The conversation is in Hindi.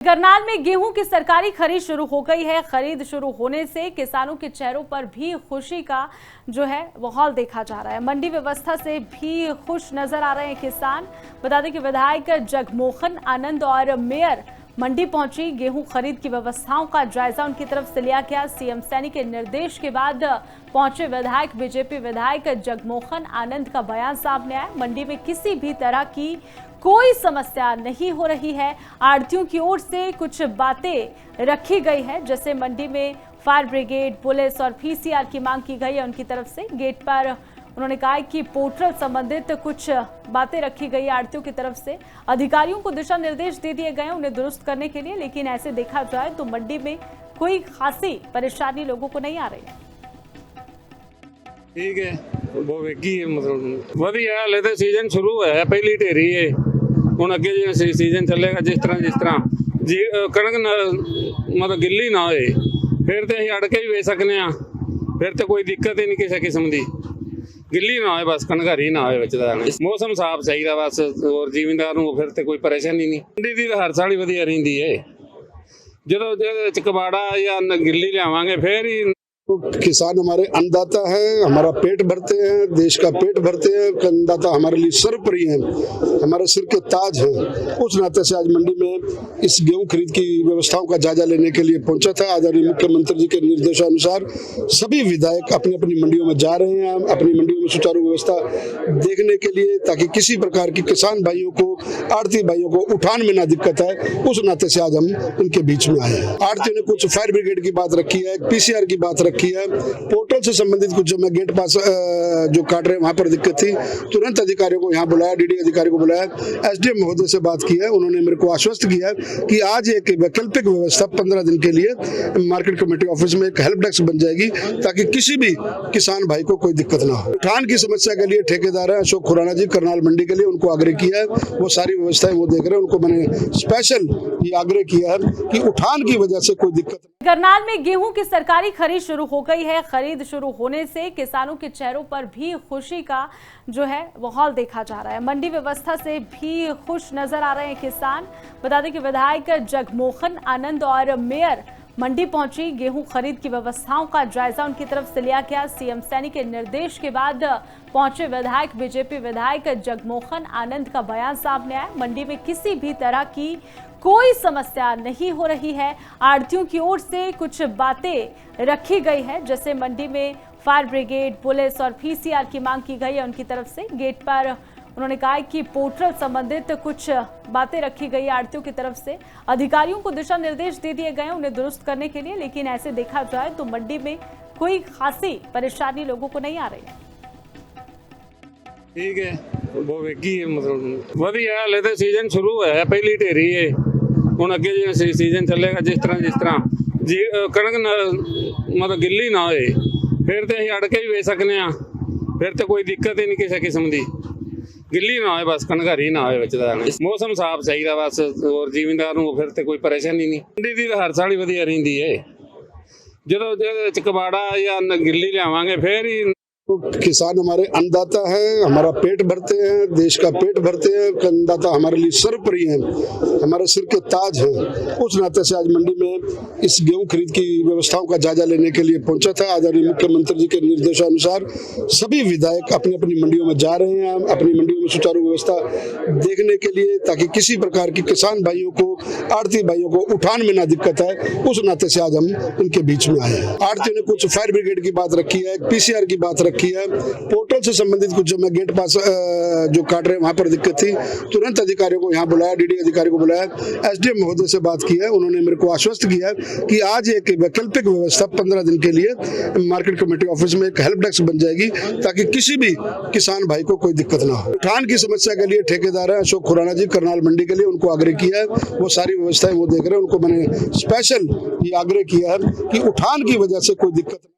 करनाल में गेहूं की सरकारी खरीद शुरू हो गई है। खरीद शुरू होने से किसानों के चेहरों पर भी खुशी का माहौल देखा जा रहा है। मंडी व्यवस्था से भी खुश नजर आ रहे हैं किसान। बता दें कि विधायक जगमोहन आनंद और मेयर मंडी पहुंची। गेहूं खरीद की व्यवस्थाओं का जायजा उनकी तरफ से लिया गया। सीएम सैनी के निर्देश के बाद पहुंचे विधायक। बीजेपी विधायक जगमोहन आनंद का बयान सामने आया। मंडी में किसी भी तरह की कोई समस्या नहीं हो रही है। आढ़तियों की ओर से कुछ बातें रखी गई है, जैसे मंडी में फायर ब्रिगेड, पुलिस और पीसीआर की मांग की गई है उनकी तरफ से। गेट पर उन्होंने कहा कि पोर्टल संबंधित कुछ बातें रखी गई है आढ़तियों की तरफ से। अधिकारियों को दिशा निर्देश दे दिए गए उन्हें दुरुस्त करने के लिए, लेकिन ऐसे देखा जाए तो मंडी में कोई खासी परेशानी लोगों को नहीं आ रही है। ठीक है, वो वेगी है, मतलब वधिया। हाले तो सीजन शुरू है, पहली ढेरी है। ਹੁਣ ਅੱਗੇ ਜੇ ਸੀਜ਼ਨ ਚੱਲੇਗਾ ਜਿਸ ਤਰ੍ਹਾਂ ਜੀ ਕਣਕ ਮਤਲਬ ਗਿੱਲੀ ਨਾ ਹੋਏ ਫਿਰ ਤੇ ਅਸੀਂ ਅੜ ਕੇ ਵੀ ਵੇਚ ਸਕਨੇ ਆ। ਫਿਰ ਤੇ ਕੋਈ ਦਿੱਕਤ ਹੀ ਨਹੀਂ ਕਿਸੇ ਕਿਸਮ ਦੀ। ਗਿੱਲੀ ਨਾ ਹੋਏ, ਬਸ ਕਣਕ ਹਰੀ ਨਾ ਹੋਏ ਵਿੱਚ ਦਾ। ਮੌਸਮ ਸਾਫ਼ ਚਾਹੀਦਾ ਬਸ, ਹੋਰ ਜ਼ਿਮੀਂਦਾਰ ਨੂੰ ਫਿਰ ਤੇ ਕੋਈ ਪਰੇਸ਼ਾਨੀ ਨਹੀਂ। ਮੰਡੀ ਦੀ ਹਰ ਸਾਲ ਹੀ ਵਧੀਆ ਰਹਿੰਦੀ ਏ। ਜਦੋਂ ਇਹਦੇ ਵਿੱਚ ਕਬਾੜਾ ਜਾਂ ਗਿੱਲੀ ਲਿਆਵਾਂਗੇ ਫਿਰ ਹੀ। किसान हमारे अन्नदाता हैं, हमारा पेट भरते हैं, देश का पेट भरते हैं। अन्नदाता हमारे लिए सर्वप्रिय हैं, हमारे सिर के ताज हैं। उस नाते से आज मंडी में इस गेहूं खरीद की व्यवस्थाओं का जायजा लेने के लिए पहुंचा था। आदरणीय मुख्यमंत्री जी के निर्देशानुसार सभी विधायक अपनी अपनी मंडियों में जा रहे हैं, अपनी मंडियों में सुचारू व्यवस्था देखने के लिए, ताकि किसी प्रकार की किसान भाइयों को, आढ़ती भाइयों को उठान में ना दिक्कत आए। उस नाते से आज हम इनके बीच में आए हैं। आढ़तियों ने कुछ फायर ब्रिगेड की बात रखी है, पीसीआर की बात रखी है, पोर्टल से संबंधित कुछ जो मैं गेट पास जो काट रहे वहां पर दिक्कत थी। तुरंत अधिकारियों को यहाँ बुलाया, डीडी अधिकारी को बुलाया, एसडीएम महोदय से बात की है। उन्होंने मेरे को आश्वस्त किया कि आज एक वैकल्पिक व्यवस्था 15 दिन के लिए मार्केट कमेटी ऑफिस में एक हेल्प डेस्क बन जाएगी, ताकि किसी भी किसान भाई को कोई दिक्कत ना हो। उठान की समस्या के लिए ठेकेदार है अशोक खुराना जी, करनाल मंडी के लिए उनको आग्रह किया है। वो सारी व्यवस्थाएं वो देख रहे हैं। उनको मैंने स्पेशल ये आग्रह किया है कि उठान की वजह से कोई दिक्कत। करनाल में गेहूं की सरकारी खरीद शुरू हो गई है। खरीद शुरू होने से किसानों के चेहरों पर भी खुशी का माहौल देखा जा रहा है। मंडी व्यवस्था से भी खुश नजर आ रहे हैं किसान। बता दें कि विधायक जगमोहन आनंद और मेयर मंडी पहुंची। गेहूं खरीद की व्यवस्थाओं का जायजा उनकी तरफ से लिया गया। सीएम सैनी के निर्देश के बाद पहुंचे विधायक। बीजेपी विधायक जगमोहन आनंद का बयान सामने आया। मंडी में किसी भी तरह की कोई समस्या नहीं हो रही है। आढ़तियों की ओर से कुछ बातें रखी गई है, जैसे मंडी में फायर ब्रिगेड, पुलिस और पीसीआर की मांग की गई है उनकी तरफ से। गेट पर उन्होंने कहा कि पोर्टल संबंधित कुछ बातें रखी गई है आढ़तियों की तरफ से। अधिकारियों को दिशा निर्देश दे दिए गए उन्हें दुरुस्त करने के लिए, लेकिन ऐसे देखा जाए तो मंडी में कोई खासी परेशानी लोगों को नहीं आ रही है। ठीक है, वो वेगी है, मतलब वधिया। हाले तो सीजन शुरू है, पहली ढेरी है। ਹੁਣ ਅੱਗੇ ਜੇ ਸੀਜ਼ਨ ਚੱਲੇਗਾ ਜਿਸ ਤਰ੍ਹਾਂ ਜੀ ਕਣਕ ਮਤਲਬ ਗਿੱਲੀ ਨਾ ਹੋਏ ਫਿਰ ਤੇ ਅਸੀਂ ਅੜ ਕੇ ਵੀ ਵੇਚ ਸਕਨੇ ਆ। ਫਿਰ ਤੇ ਕੋਈ ਦਿੱਕਤ ਹੀ ਨਹੀਂ ਕਿਸੇ ਕਿਸਮ ਦੀ। ਗਿੱਲੀ ਨਾ ਹੋਏ, ਬਸ ਕਣਕ ਹਰੀ ਨਾ ਹੋਏ ਵਿੱਚ ਦਾ। ਮੌਸਮ ਸਾਫ਼ ਚਾਹੀਦਾ ਬਸ, ਹੋਰ ਜ਼ਿਮੀਂਦਾਰ ਨੂੰ ਫਿਰ ਤੇ ਕੋਈ ਪਰੇਸ਼ਾਨੀ ਨਹੀਂ। ਮੰਡੀ ਦੀ ਹਰ ਸਾਲ ਹੀ ਵਧੀਆ ਰਹਿੰਦੀ ਏ। ਜਦੋਂ ਇਹਦੇ ਵਿੱਚ ਕਬਾੜਾ ਜਾਂ ਗਿੱਲੀ ਲਿਆਵਾਂਗੇ ਫਿਰ ਹੀ। किसान हमारे अन्नदाता हैं, हमारा पेट भरते हैं, देश का पेट भरते हैं। अन्नदाता हमारे लिए सर्वप्रिय हैं, हमारे सिर के ताज हैं। उस नाते से आज मंडी में इस गेहूं खरीद की व्यवस्थाओं का जायजा लेने के लिए पहुंचा था। आदरणीय मुख्यमंत्री जी के निर्देशानुसार सभी विधायक अपनी अपनी मंडियों में जा रहे हैं, अपनी मंडियों में सुचारू व्यवस्था देखने के लिए, ताकि किसी प्रकार की किसान भाइयों को, आढ़ती भाइयों को उठान में ना दिक्कत आए। उस नाते से आज हम इनके बीच में आए हैं। आढ़तियों ने कुछ फायर ब्रिगेड की बात रखी है, पीसीआर की बात रखी है, पोर्टल से संबंधित कुछ जो मैं गेट पास जो काट रहे वहां पर दिक्कत थी। तुरंत अधिकारियों को यहाँ बुलाया, डीडी अधिकारी को बुलाया, एसडीएम महोदय से बात की है। उन्होंने मेरे को आश्वस्त किया कि आज एक वैकल्पिक व्यवस्था 15 दिन के लिए मार्केट कमेटी ऑफिस में एक हेल्प डेस्क बन जाएगी, ताकि किसी भी किसान भाई को कोई दिक्कत ना हो। उठान की समस्या के लिए ठेकेदार है अशोक खुराना जी, करनाल मंडी के लिए उनको आग्रह किया है। वो सारी व्यवस्थाएं वो देख रहे हैं। उनको मैंने स्पेशल ये आग्रह किया है कि उठान की वजह से कोई दिक्कत